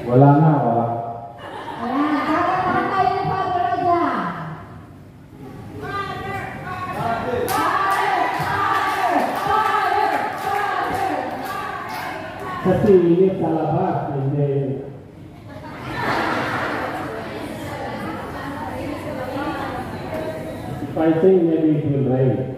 Wala na, wala. Ayan, kakanta tayo ni Father Raja. Kasi init sa labas, hindi. If I sing, maybe it will rain.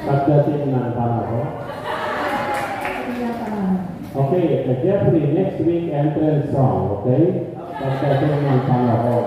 Pagdating ng panahon. Okay, Jeffrey, next week entrance song, okay? Pagdating ng panahon.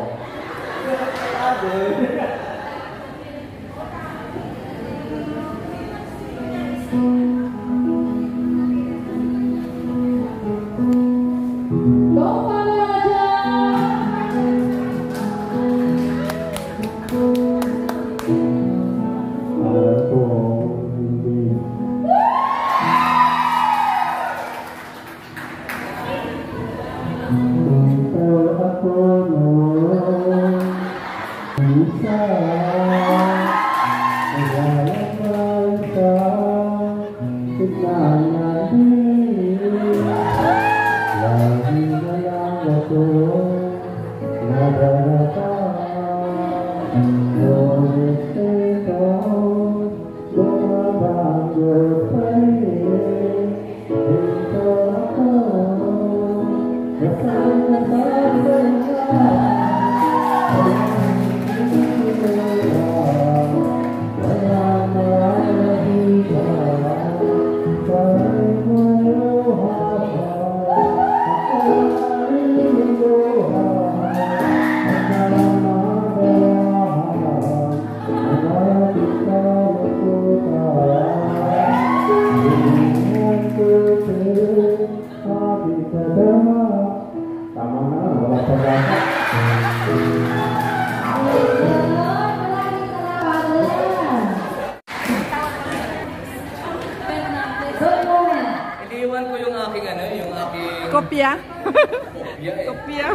Kopya. Kopya eh. Kopya.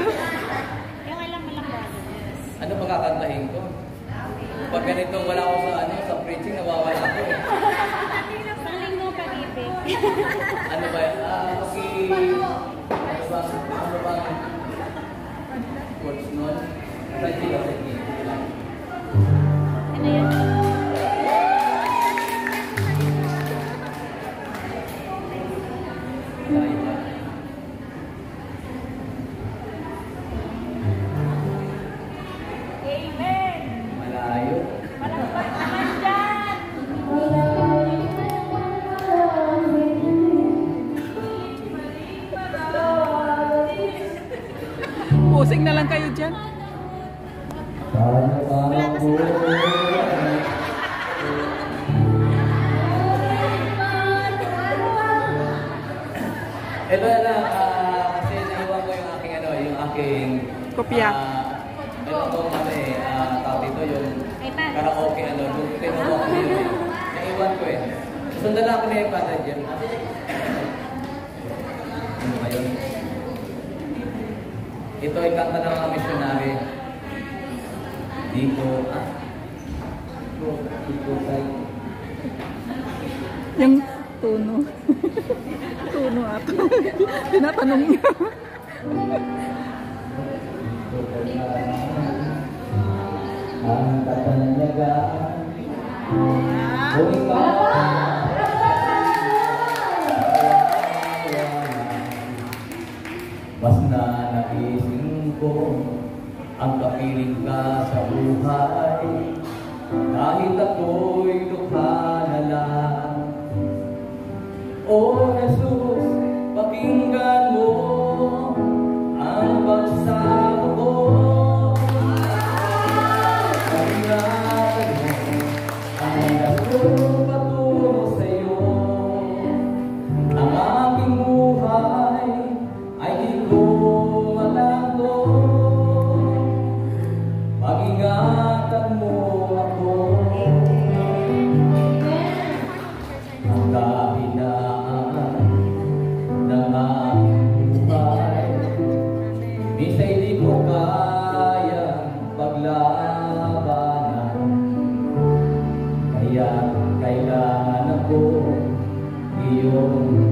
Yung alam mo lang ba? Ano ba kakantahin ko? Pag ganito wala ako sa ano, sa preaching, nawawala ako eh. Saling mo pag-ibig. Ano ba yan? Okay. Ano ba? Words nun? Preaching o technique? Ano yan? Pusing na lang kayo dyan. Wala pa sila. Ito na, kasi naiwan ko yung aking ano, yung aking Kopya. ito itong ano eh, tawag dito yung karaoke ano, yung tinuwa ko yun eh. Naiwan ko eh. Sundan na ako na yung Father Jim. Ano ba yun? Ito ay kanta ng mga missionary. Dito, dito tayo. Yung tuno. Tuno ato. Tinatanong niya. Ang katanyagaan. Mas nanaisin ko ang kapiling ka sa buhay. Kahit ako'y lukha na lang. O Jesus, pakinggan mo ang pagsamo ko. Pakinggan mo ang laso patungo sa'yo. Ang aking buhay ay di ko matanto. Pag-ingatan mo ako. Ang kahinaan ng aking buhay, minsan di ko kayang paglabanan. Kaya yung